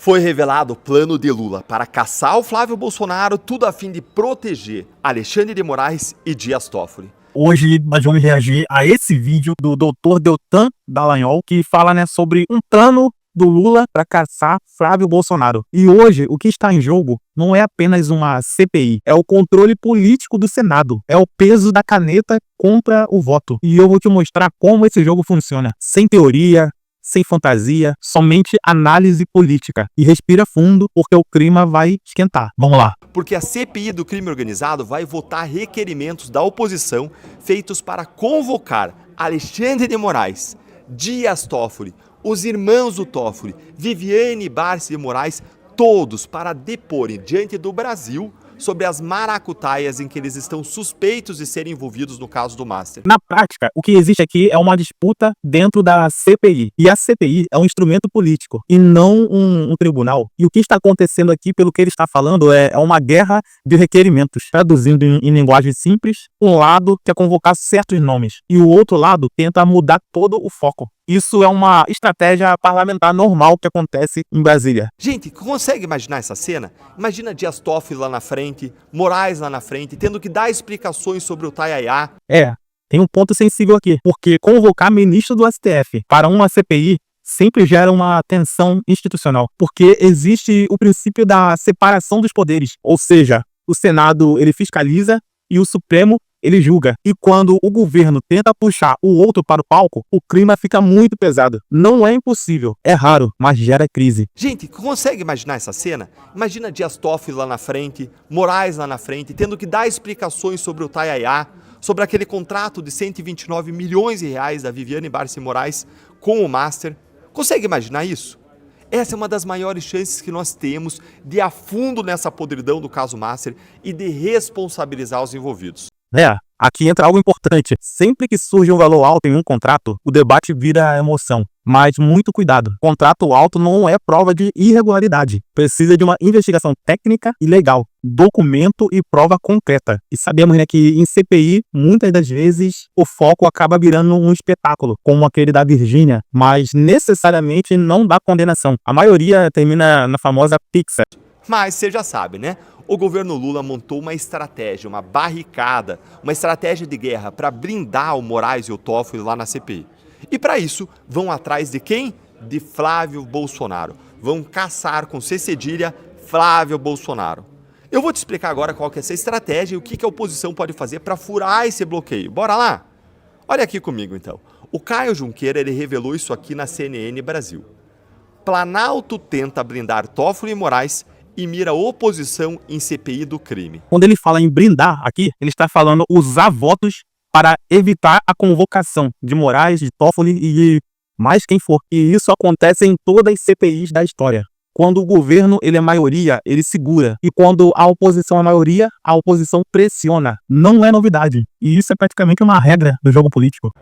Foi revelado o plano de Lula para caçar o Flávio Bolsonaro, tudo a fim de proteger Alexandre de Moraes e Dias Toffoli. Hoje nós vamos reagir a esse vídeo do Dr. Deltan Dallagnol, que fala, sobre um plano do Lula para caçar Flávio Bolsonaro. E hoje o que está em jogo não é apenas uma CPI, é o controle político do Senado, é o peso da caneta contra o voto. E eu vou te mostrar como esse jogo funciona, sem teoria, sem fantasia, somente análise política. E respira fundo, porque o clima vai esquentar. Vamos lá. Porque a CPI do crime organizado vai votar requerimentos da oposição feitos para convocar Alexandre de Moraes, Dias Toffoli, os irmãos do Toffoli, Viviane e Barsi de Moraes, todos para deporem diante do Brasil sobre as maracutaias em que eles estão suspeitos de serem envolvidos no caso do Master. Na prática, o que existe aqui é uma disputa dentro da CPI. E a CPI é um instrumento político e não um tribunal. E o que está acontecendo aqui, pelo que ele está falando, é uma guerra de requerimentos. Traduzindo em linguagem simples, um lado quer convocar certos nomes e o outro lado tenta mudar todo o foco. Isso é uma estratégia parlamentar normal que acontece em Brasília. Gente, consegue imaginar essa cena? Imagina Dias Toffoli lá na frente, Moraes lá na frente, tendo que dar explicações sobre o Taiaiá. Tem um ponto sensível aqui, porque convocar ministro do STF para uma CPI sempre gera uma tensão institucional, porque existe o princípio da separação dos poderes, ou seja, o Senado ele fiscaliza e o Supremo ele julga. E quando o governo tenta puxar o outro para o palco, o clima fica muito pesado. Não é impossível, é raro, mas gera crise. Gente, consegue imaginar essa cena? Imagina Dias Toffoli lá na frente, Moraes lá na frente, tendo que dar explicações sobre o Taiaiá, sobre aquele contrato de 129 milhões de reais da Viviane Barsi Moraes com o Master. Consegue imaginar isso? Essa é uma das maiores chances que nós temos de ir a fundo nessa podridão do caso Master e de responsabilizar os envolvidos. Aqui entra algo importante. Sempre que surge um valor alto em um contrato, o debate vira emoção. Mas muito cuidado. Contrato alto não é prova de irregularidade. Precisa de uma investigação técnica e legal, documento e prova concreta. E sabemos, que em CPI, muitas das vezes, o foco acaba virando um espetáculo, como aquele da Virgínia, mas necessariamente não dá condenação. A maioria termina na famosa pizza. Mas você já sabe, O governo Lula montou uma estratégia, uma barricada, uma estratégia de guerra para blindar o Moraes e o Toffoli lá na CPI. E para isso, vão atrás de quem? De Flávio Bolsonaro. Vão caçar com C cedilha Flávio Bolsonaro. Eu vou te explicar agora qual que é essa estratégia e o que a oposição pode fazer para furar esse bloqueio. Bora lá? Olha aqui comigo então. O Caio Junqueira ele revelou isso aqui na CNN Brasil. Planalto tenta blindar Toffoli e Moraes e mira oposição em CPI do crime. Quando ele fala em blindar aqui, ele está falando usar votos para evitar a convocação de Moraes, de Toffoli e de mais quem for. E isso acontece em todas as CPIs da história. Quando o governo ele é maioria, ele segura. E quando a oposição é maioria, a oposição pressiona. Não é novidade. E isso é praticamente uma regra do jogo político.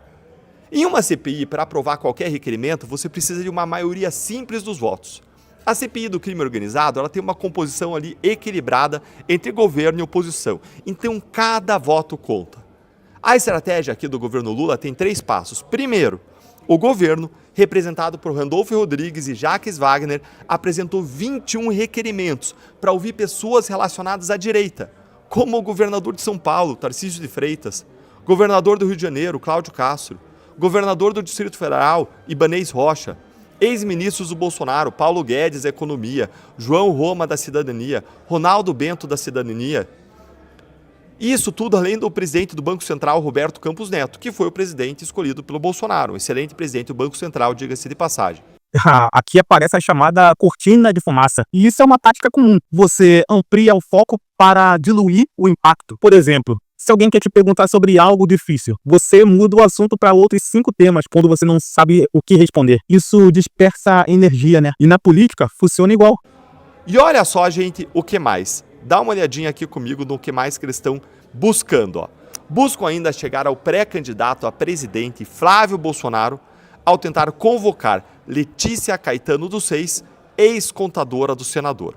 Em uma CPI, para aprovar qualquer requerimento, você precisa de uma maioria simples dos votos. A CPI do crime organizado ela tem uma composição ali equilibrada entre governo e oposição. Então, cada voto conta. A estratégia aqui do governo Lula tem 3 passos. Primeiro, o governo, representado por Randolfo Rodrigues e Jacques Wagner, apresentou 21 requerimentos para ouvir pessoas relacionadas à direita, como o governador de São Paulo, Tarcísio de Freitas, governador do Rio de Janeiro, Cláudio Castro, governador do Distrito Federal, Ibanez Rocha, ex-ministros do Bolsonaro, Paulo Guedes da Economia, João Roma da Cidadania, Ronaldo Bento da Cidadania. Isso tudo além do presidente do Banco Central, Roberto Campos Neto, que foi o presidente escolhido pelo Bolsonaro, um excelente presidente do Banco Central, diga-se de passagem. Aqui aparece a chamada cortina de fumaça. E isso é uma tática comum. Você amplia o foco para diluir o impacto. Por exemplo, se alguém quer te perguntar sobre algo difícil, você muda o assunto para outros 5 temas quando você não sabe o que responder. Isso dispersa energia, E na política, funciona igual. E olha só, gente, o que mais? Dá uma olhadinha aqui comigo no que mais que eles estão buscando. Buscam ainda chegar ao pré-candidato a presidente Flávio Bolsonaro ao tentar convocar Letícia Caetano dos Reis, ex-contadora do senador.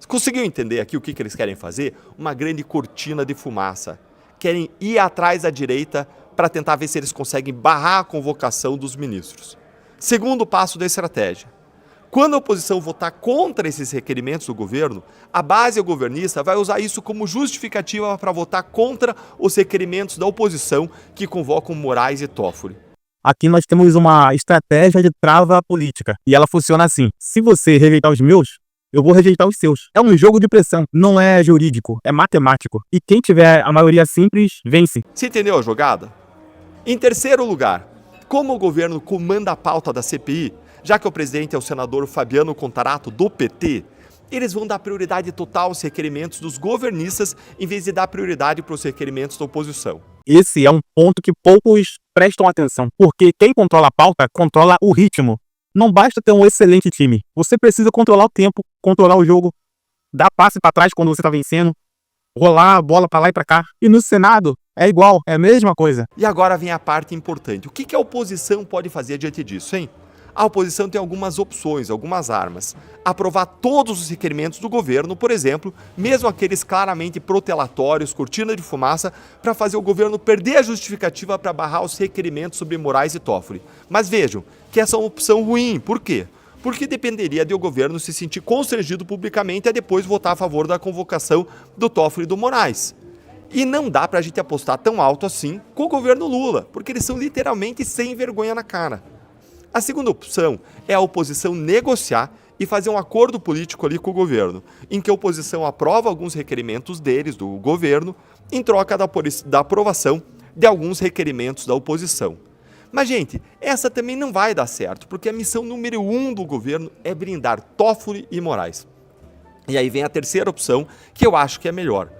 Conseguiu entender aqui o que eles querem fazer? Uma grande cortina de fumaça. Querem ir atrás da direita para tentar ver se eles conseguem barrar a convocação dos ministros. Segundo passo da estratégia. Quando a oposição votar contra esses requerimentos do governo, a base governista vai usar isso como justificativa para votar contra os requerimentos da oposição que convocam Moraes e Toffoli. Aqui nós temos uma estratégia de trava política. E ela funciona assim: se você rejeitar os meus, eu vou rejeitar os seus. É um jogo de pressão, não é jurídico, é matemático. E quem tiver a maioria simples, vence. Você entendeu a jogada? Em terceiro lugar, como o governo comanda a pauta da CPI, já que o presidente é o senador Fabiano Contarato, do PT, eles vão dar prioridade total aos requerimentos dos governistas em vez de dar prioridade para os requerimentos da oposição. Esse é um ponto que poucos prestam atenção, porque quem controla a pauta controla o ritmo. Não basta ter um excelente time, você precisa controlar o tempo, controlar o jogo, dar passe para trás quando você está vencendo, rolar a bola para lá e para cá. E no Senado é igual, é a mesma coisa. E agora vem a parte importante. O que a oposição pode fazer diante disso, hein? A oposição tem algumas opções, algumas armas. Aprovar todos os requerimentos do governo, por exemplo, mesmo aqueles claramente protelatórios, cortina de fumaça, para fazer o governo perder a justificativa para barrar os requerimentos sobre Moraes e Toffoli. Mas vejam que essa é uma opção ruim. Por quê? Porque dependeria de o governo se sentir constrangido publicamente a depois votar a favor da convocação do Toffoli e do Moraes. E não dá para a gente apostar tão alto assim com o governo Lula, porque eles são literalmente sem vergonha na cara. A segunda opção é a oposição negociar e fazer um acordo político ali com o governo, em que a oposição aprova alguns requerimentos deles, do governo, em troca da aprovação de alguns requerimentos da oposição. Mas, gente, essa também não vai dar certo, porque a missão número 1 do governo é blindar Toffoli e Moraes. E aí vem a terceira opção, que eu acho que é melhor,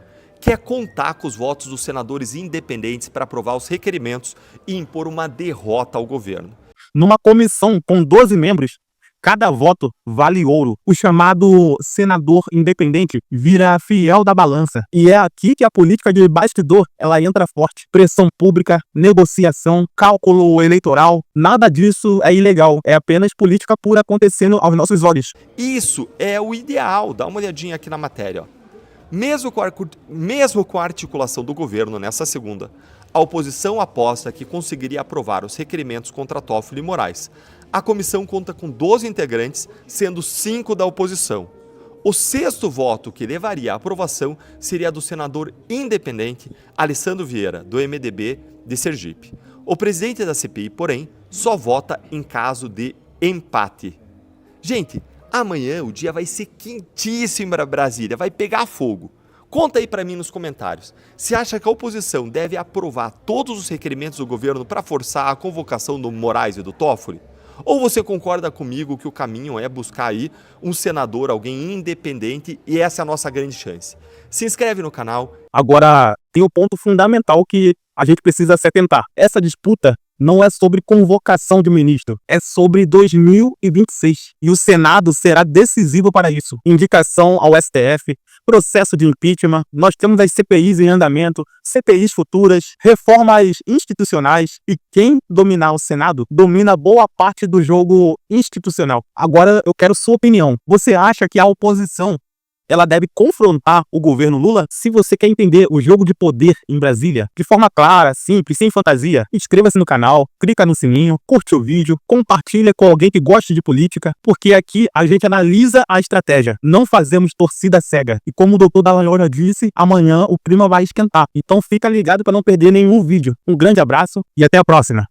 que é contar com os votos dos senadores independentes para aprovar os requerimentos e impor uma derrota ao governo. Numa comissão com 12 membros, cada voto vale ouro. O chamado senador independente vira fiel da balança. E é aqui que a política de bastidor ela entra forte. Pressão pública, negociação, cálculo eleitoral, nada disso é ilegal. É apenas política pura acontecendo aos nossos olhos. Isso é o ideal. Dá uma olhadinha aqui na matéria, ó. Mesmo com a articulação do governo nessa segunda, a oposição aposta que conseguiria aprovar os requerimentos contra Toffoli e Moraes. A comissão conta com 12 integrantes, sendo 5 da oposição. O sexto voto que levaria à aprovação seria do senador independente Alessandro Vieira, do MDB de Sergipe. O presidente da CPI, porém, só vota em caso de empate. Gente, amanhã o dia vai ser quentíssimo para Brasília, vai pegar fogo. Conta aí para mim nos comentários. Você acha que a oposição deve aprovar todos os requerimentos do governo para forçar a convocação do Moraes e do Toffoli? Ou você concorda comigo que o caminho é buscar aí um senador, alguém independente, e essa é a nossa grande chance? Se inscreve no canal. Agora, tem um ponto fundamental que a gente precisa se atentar. Essa disputa não é sobre convocação de ministro, é sobre 2026. E o Senado será decisivo para isso. Indicação ao STF, processo de impeachment, nós temos as CPIs em andamento, CPIs futuras, reformas institucionais, e quem dominar o Senado domina boa parte do jogo institucional. Agora eu quero sua opinião. Você acha que a oposição ela deve confrontar o governo Lula? Se você quer entender o jogo de poder em Brasília de forma clara, simples, sem fantasia, inscreva-se no canal, clica no sininho, curte o vídeo, compartilha com alguém que goste de política, porque aqui a gente analisa a estratégia, não fazemos torcida cega. E como o doutor Dallagnol já disse, amanhã o clima vai esquentar. Então fica ligado para não perder nenhum vídeo. Um grande abraço e até a próxima.